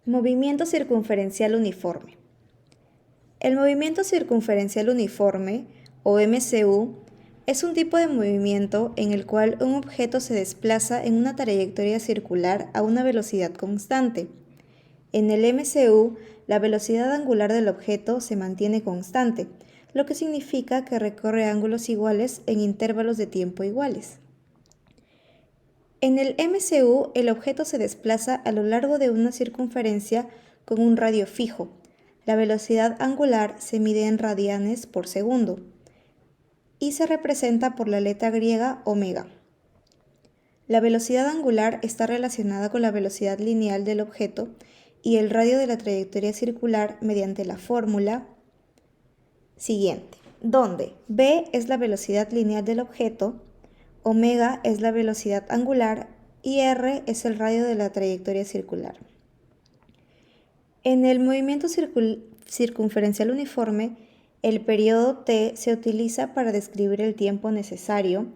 Movimiento circunferencial uniforme. El movimiento circunferencial uniforme, o MCU, es un tipo de movimiento en el cual un objeto se desplaza en una trayectoria circular a una velocidad constante. En el MCU, la velocidad angular del objeto se mantiene constante, lo que significa que recorre ángulos iguales en intervalos de tiempo iguales. En el MCU, el objeto se desplaza a lo largo de una circunferencia con un radio fijo. La velocidad angular se mide en radianes por segundo y se representa por la letra griega omega. La velocidad angular está relacionada con la velocidad lineal del objeto y el radio de la trayectoria circular mediante la fórmula siguiente, donde v es la velocidad lineal del objeto, omega es la velocidad angular y r es el radio de la trayectoria circular. En el movimiento circunferencial uniforme, el periodo t se utiliza para describir el tiempo necesario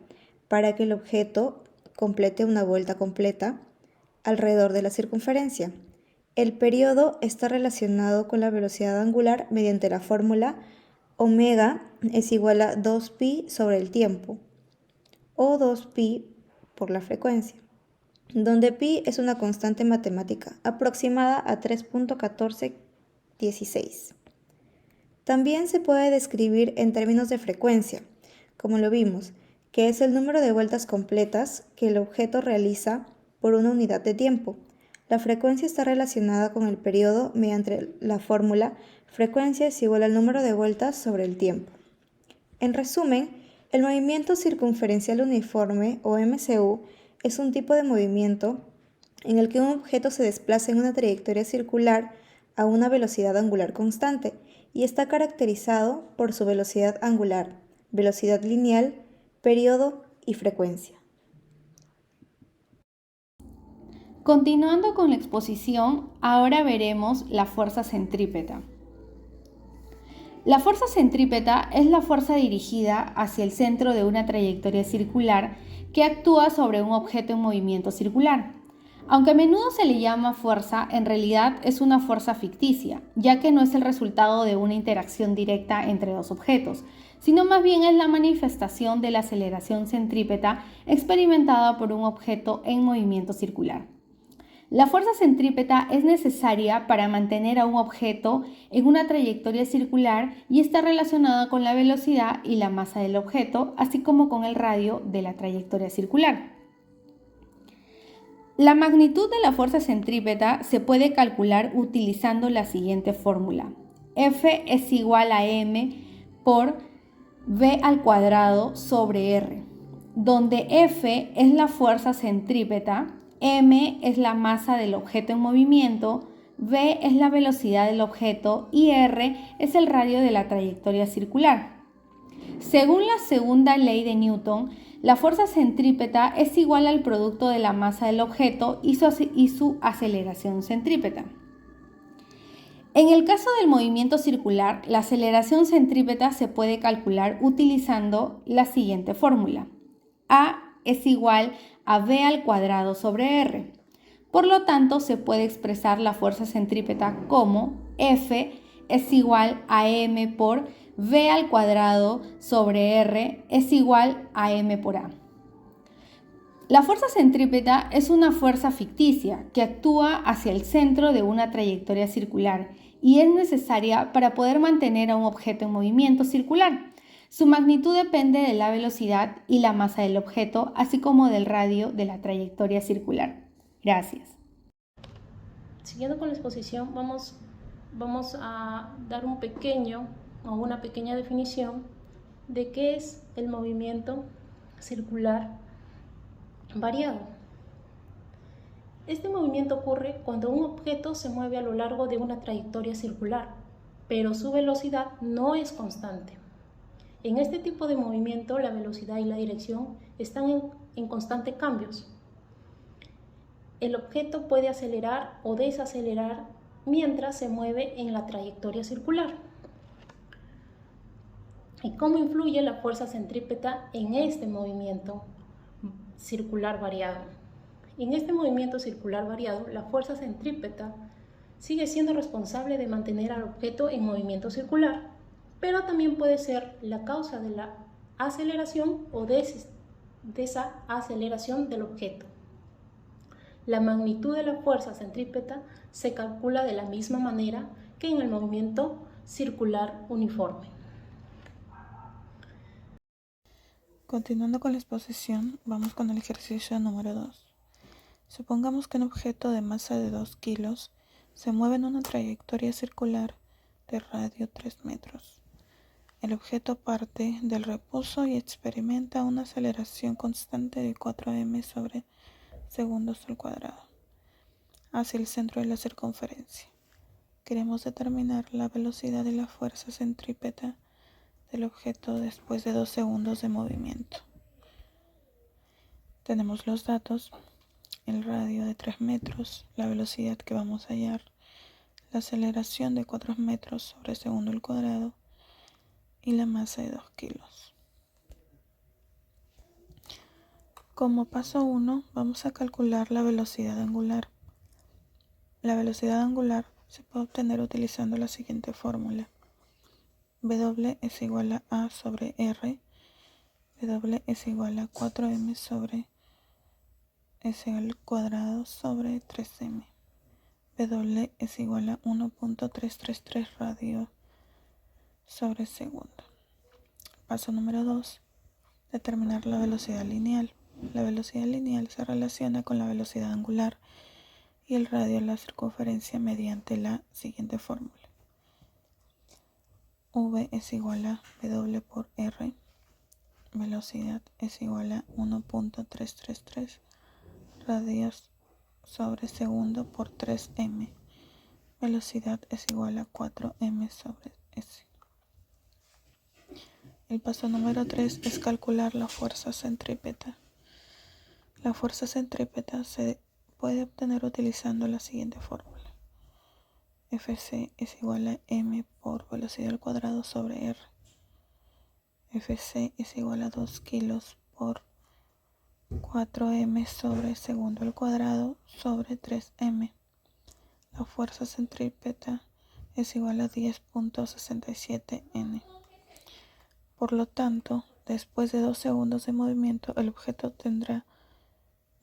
para que el objeto complete una vuelta completa alrededor de la circunferencia. El periodo está relacionado con la velocidad angular mediante la fórmula omega es igual a 2pi sobre el tiempo, o 2pi por la frecuencia, donde pi es una constante matemática aproximada a 3.1416. También se puede describir en términos de frecuencia, como lo vimos, que es el número de vueltas completas que el objeto realiza por una unidad de tiempo. La frecuencia está relacionada con el periodo mediante la fórmula frecuencia es igual al número de vueltas sobre el tiempo. En resumen, el movimiento circunferencial uniforme, o MCU, es un tipo de movimiento en el que un objeto se desplaza en una trayectoria circular a una velocidad angular constante y está caracterizado por su velocidad angular, velocidad lineal, periodo y frecuencia. Continuando con la exposición, ahora veremos la fuerza centrípeta. La fuerza centrípeta es la fuerza dirigida hacia el centro de una trayectoria circular que actúa sobre un objeto en movimiento circular. Aunque a menudo se le llama fuerza, en realidad es una fuerza ficticia, ya que no es el resultado de una interacción directa entre dos objetos, sino más bien es la manifestación de la aceleración centrípeta experimentada por un objeto en movimiento circular. La fuerza centrípeta es necesaria para mantener a un objeto en una trayectoria circular y está relacionada con la velocidad y la masa del objeto, así como con el radio de la trayectoria circular. La magnitud de la fuerza centrípeta se puede calcular utilizando la siguiente fórmula. F es igual a m por v al cuadrado sobre r, donde F es la fuerza centrípeta, m es la masa del objeto en movimiento, v es la velocidad del objeto y r es el radio de la trayectoria circular. Según la segunda ley de Newton, la fuerza centrípeta es igual al producto de la masa del objeto y su aceleración centrípeta. En el caso del movimiento circular, la aceleración centrípeta se puede calcular utilizando la siguiente fórmula. A es igual a v al cuadrado sobre r. Por lo tanto, se puede expresar la fuerza centrípeta como F es igual a m por v al cuadrado sobre r es igual a m por a. La fuerza centrípeta es una fuerza ficticia que actúa hacia el centro de una trayectoria circular y es necesaria para poder mantener a un objeto en movimiento circular. Su magnitud depende de la velocidad y la masa del objeto, así como del radio de la trayectoria circular. Gracias. Siguiendo con la exposición, vamos a dar una pequeña definición de qué es el movimiento circular variado. Este movimiento ocurre cuando un objeto se mueve a lo largo de una trayectoria circular, pero su velocidad no es constante. En este tipo de movimiento, la velocidad y la dirección están en constantes cambios. El objeto puede acelerar o desacelerar mientras se mueve en la trayectoria circular. ¿Y cómo influye la fuerza centrípeta en este movimiento circular variado? En este movimiento circular variado, la fuerza centrípeta sigue siendo responsable de mantener al objeto en movimiento circular, pero también puede ser la causa de la aceleración o desaceleración del objeto. La magnitud de la fuerza centrípeta se calcula de la misma manera que en el movimiento circular uniforme. Continuando con la exposición, vamos con el ejercicio número 2. Supongamos que un objeto de masa de 2 kilos se mueve en una trayectoria circular de radio 3 metros. El objeto parte del reposo y experimenta una aceleración constante de 4m sobre segundos al cuadrado hacia el centro de la circunferencia. Queremos determinar la velocidad y la fuerza centrípeta del objeto después de 2 segundos de movimiento. Tenemos los datos: el radio de 3 metros, la velocidad que vamos a hallar, la aceleración de 4 metros sobre segundo al cuadrado y la masa de 2 kilos. Como paso 1, vamos a calcular la velocidad angular. La velocidad angular se puede obtener utilizando la siguiente fórmula: W es igual a sobre R, W es igual a 4m sobre S al cuadrado sobre 3m. W es igual a 1.333 radio sobre segundo. Paso número 2. Determinar la velocidad lineal. La velocidad lineal se relaciona con la velocidad angular y el radio de la circunferencia mediante la siguiente fórmula: V es igual a W por R. Velocidad es igual a 1.333 radios sobre segundo por 3m. Velocidad es igual a 4m sobre s. El paso número 3 es calcular la fuerza centrípeta. La fuerza centrípeta se puede obtener utilizando la siguiente fórmula: Fc es igual a m por velocidad al cuadrado sobre r. Fc es igual a 2 kilos por 4m sobre segundo al cuadrado sobre 3m. La fuerza centrípeta es igual a 10.67 N. Por lo tanto, después de 2 segundos de movimiento, el objeto tendrá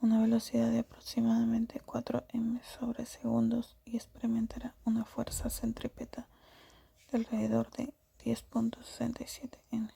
una velocidad de aproximadamente 4m sobre segundos y experimentará una fuerza centrípeta de alrededor de 10.67 N.